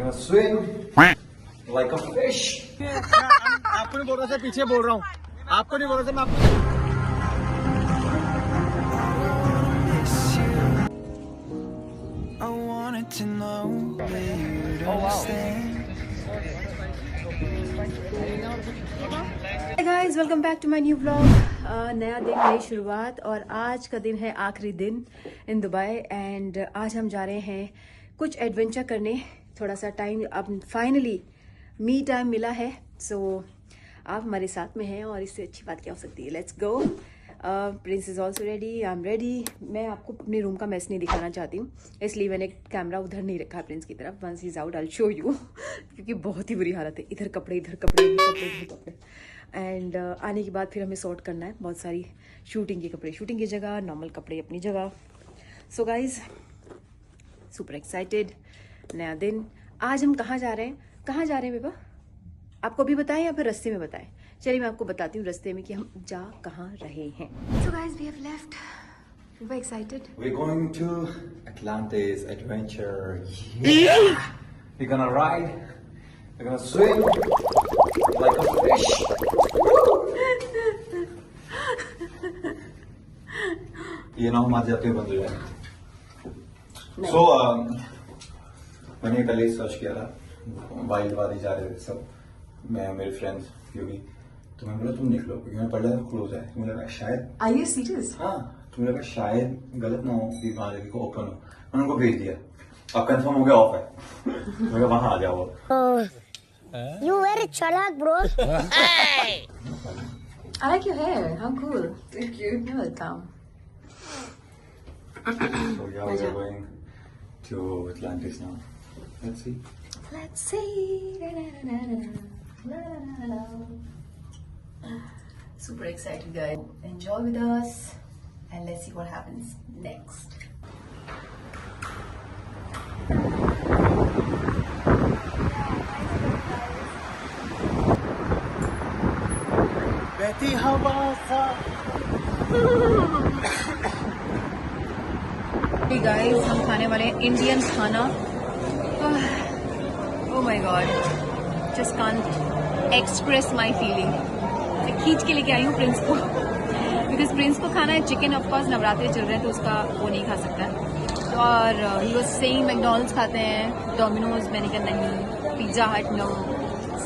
gonna swim like a fish. आपको नहीं बोल रहा था, पीछे बोल रहा हूँ, आपको नहीं बोल रहा था मैं आपको। Hey guys, welcome back to my new vlog. नया दिन, नई शुरुआत, और आज का दिन है आखिरी दिन इन दुबई। एंड आज हम जा रहे हैं कुछ एडवेंचर करने। थोड़ा सा टाइम अब फाइनली मी टाइम मिला है, सो आप हमारे साथ में हैं और इससे अच्छी बात क्या हो सकती है। Let's go. Prince is also ready, I am ready. मैं आपको अपने रूम का मैस नहीं दिखाना चाहती हूँ, इसलिए मैंने कैमरा उधर नहीं रखा है प्रिंस की तरफ। Once is out I will show you, क्योंकि बहुत ही बुरी हालत है। इधर कपड़े, इधर कपड़े, इधर कपड़े, इधर कपड़े। एंड आने के बाद फिर हमें सॉर्ट करना है बहुत सारी शूटिंग के कपड़े शूटिंग की जगह, नॉर्मल कपड़े अपनी जगह। So guys, super excited. नया दिन। आज हम कहाँ जा रहे हैं, कहाँ जा रहे हैं बेबा? आपको भी बताएं या फिर रास्ते में बताएं? चलिए मैं आपको बताती हूँ रास्ते में कि हम जा कहाँ रहे हैं। So guys, we have left. We're excited. We're going to Atlantis adventure. Yeah. We're gonna ride. We're gonna swim like a fish. ये ना हमारे जाते हुए बंद हो जाए। So मैंने कल ही सर्च किया था, वाइल्ड वादी जा रहे थे सब, मैं मेरे फ्रेंड्स, क्योंकि तो मैं बोला तुम निकलो, क्योंकि मैं पढ़ रहा था क्लोज है। मुझे लगा शायद, Are you serious? हाँ, तो मुझे लगा शायद गलत ना हो कि वहां जाके ओपन हो। मैंने उनको भेज दिया, अब कंफर्म हो गया ऑफ है। मैं वहां आ जाओ। You very chalak, bro. I like your hair. How cool. Thank you. You're welcome. So yeah, we are going to Atlantis now. Let's see. Let's see. La, la, la, la, la, la, la, la. Super excited, guys. Enjoy with us and let's see what happens next. बहती हवा सा। Hey guys, हम खाने वाले हैं Indian खाना। Oh my God, just can't express my feeling. मैं खींच के लेके आई हूँ प्रिंस को, बिकॉज प्रिंस को खाना है चिकन। ऑफकोर्स नवरात्रि चल रहे हैं तो उसका वो नहीं खा सकता है। और ही वाज सेइंग मैकडॉनल्ड्स खाते हैं, डोमिनोज। मैंने कहा नहीं, पिज्जा हट नो,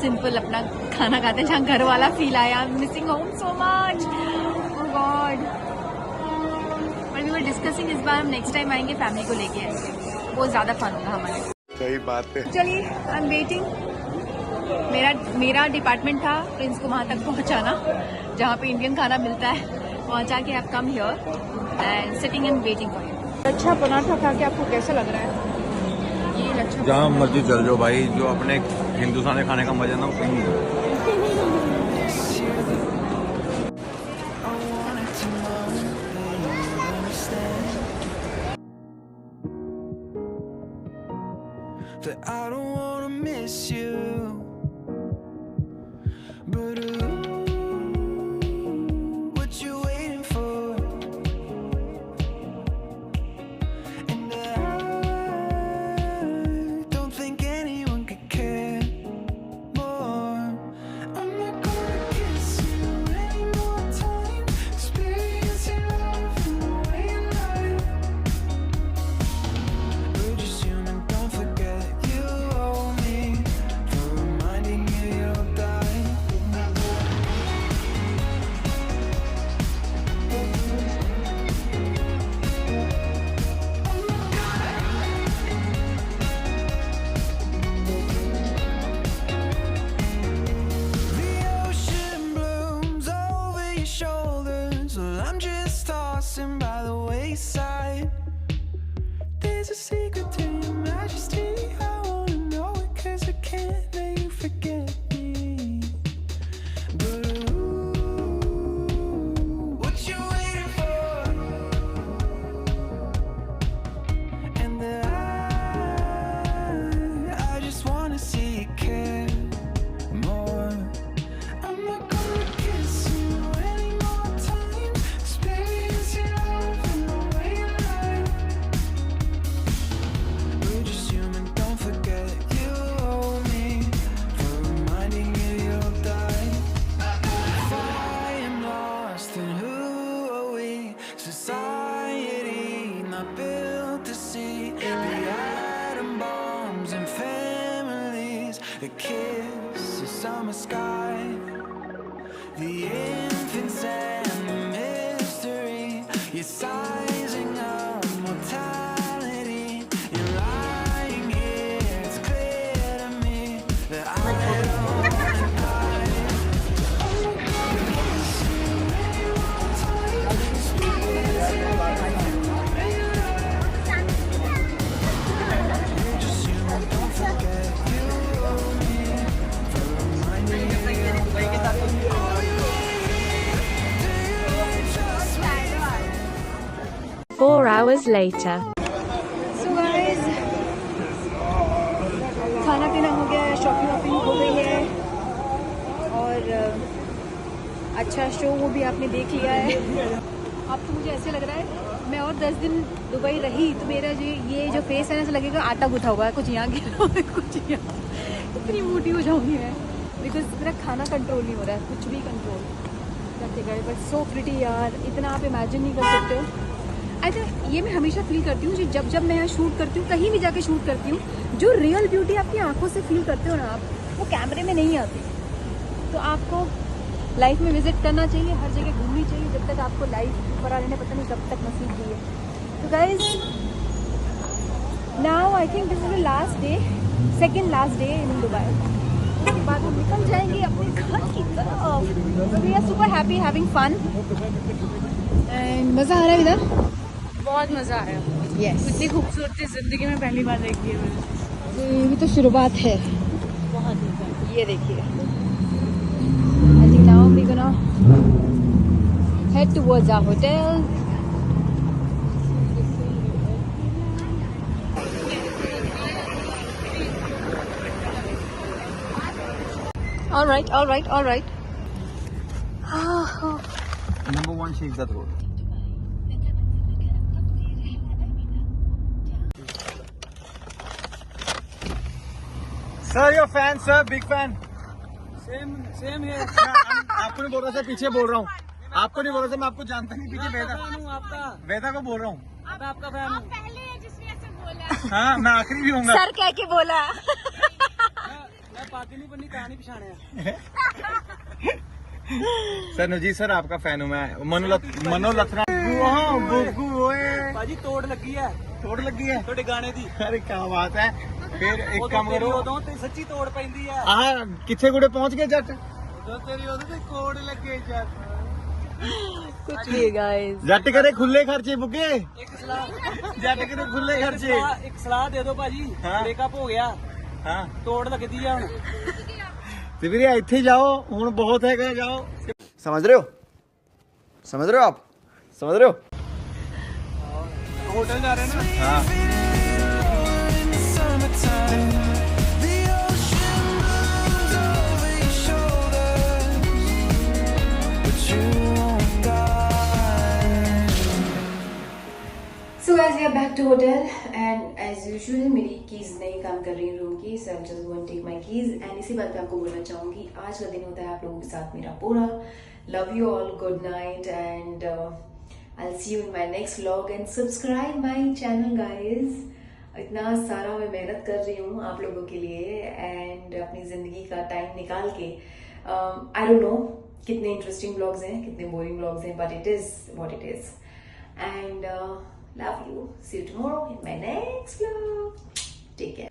सिंपल अपना खाना खाते हैं जहाँ घर वाला फील आया। I am missing home so much. Oh God. But we were discussing, इस बार हम नेक्स्ट टाइम आएंगे फैमिली को लेके आएंगे, वो ज्यादा फन होगा हमारे। सही बात है। चलिए, आई एम वेटिंग। मेरा डिपार्टमेंट था प्रिंस को वहाँ तक पहुँचाना जहाँ पे इंडियन खाना मिलता है। वहाँ जाके आप come here and sitting and waiting for you. अच्छा पराठा खा के आपको कैसा लग रहा है? ये लच्छा जहाँ मर्जी चल जाओ भाई, जो अपने हिंदुस्तानी खाने का मजा ना वो कहीं नहीं है। That I don't wanna miss you, but what you waiting for? And I don't think anyone could care more. I'm not gonna kiss you any more time, experience your love in the way you lie. We're just human, don't forget you owe me for a kiss, a summer sky, the infants and the mystery. You're sizing up mortality. You're lying here, it's clear to me that I don't wanna die. Four hours later. So guys, खाना पीना हो गया है, shopping वॉपिंग हो गई है और अच्छा शो वो भी आपने देख लिया है। अब तो मुझे ऐसे लग रहा है मैं और 10 दिन दुबई रही तो मेरा ये जो फेस है ना ऐसा लगेगा आटा गुथा हुआ है, कुछ यहाँ गिरा है कुछ यहाँ। इतनी मोटी हो जाऊंगी मैं बिकॉज मेरा खाना कंट्रोल नहीं हो रहा है, कुछ भी कंट्रोल करते गए। बट सो प्रिटी यार, इतना आप इमेजिन नहीं कर सकते हो। आई थिंक ये मैं हमेशा फील करती हूँ जब मैं यहाँ शूट करती हूँ, कहीं भी जाके शूट करती हूँ, जो रियल ब्यूटी आपकी आंखों से फील करते हो ना आप, वो कैमरे में नहीं आती। तो आपको लाइफ में विजिट करना चाहिए, हर जगह घूमनी चाहिए जब तक आपको लाइफ ऊपर वाले ने पता नहीं कब तक नसीब दी है। तो guys now I think this is the last day, second last day in Dubai. उसके बाद हम निकल जाएंगे अपने घर की तरफ। We are super happy, having fun and मज़ा आ रहा है इधर, बहुत मजा आया। यस। इतनी खूबसूरती जिंदगी में पहली बार देखी है मैंने। ये भी तो शुरुआत है, बहुत ये देखिए। I think now we gonna head towards our hotel. Alright alright alright. Number 1 Sheikh Road. Sir your fan sir, big fan. Same है। आपको नहीं बोल रहा सर, पीछे बोल रहा हूँ। आपको नहीं बोल रहा सर, मैं आपको जानता नहीं। पीछे वेदा को बोल रहा हूँ। मैं आपका फैन हूँ। पहले जिसने ऐसे बोला। हाँ, मैं आखिरी भी हूँ। सर कह के बोला। मैं बातें नहीं बननी, कहानी पिछाने है। सर नजी सर आपका फैन हूँ मैं। मनो लथरा बाजी तोड़ लगी है, तोड़ लगी है थोड़े गाने दी। अरे क्या बात है। फिर एक काम करो, उदों ते सच्ची तोड़ पैंदी है। आह किथे गुड़े पहुंच गए जट। उदों तेरी उदों ते कोड़ लगे जट। कुछ नहीं गाइस। जट करे खुले खर्चे बुके। एक सलाह, जट करे खुले खर्चे। एक सलाह दे दो भाजी। हाँ। ब्रेकअप हो गया, हाँ तोड़ लगदी है हुण। ਤੇ ਵੀਰੇ ਇੱਥੇ ਜਾਓ, ਹੁਣ ਬਹੁਤ ਹੈਗਾ, ਜਾਓ। समझ रहे हो? समझ रहे हो आप? समझ रहे हो? होटल जा रहे हैं ना। हाँ In the summertime, the ocean moves over your shoulders, but you won't die. So guys, we are back to hotel and as usual मेरी कीज नहीं काम कर रही रूम की, so I'll just go and take my keys and इसी बात पे आपको बोलना चाहूंगी आज का दिन होता है आप लोगों के साथ मेरा पूरा। Love you all, good night and I'll see you in my next vlog and subscribe my channel guys। इतना सारा मैं मेहनत कर रही हूँ आप लोगों के लिए एंड अपनी जिंदगी का टाइम निकाल के। आई डोंट नो कितने इंटरेस्टिंग ब्लॉग्स हैं, कितने बोरिंग ब्लॉग्स हैं, but it is what it is and love you, see you tomorrow in my next vlog, take care।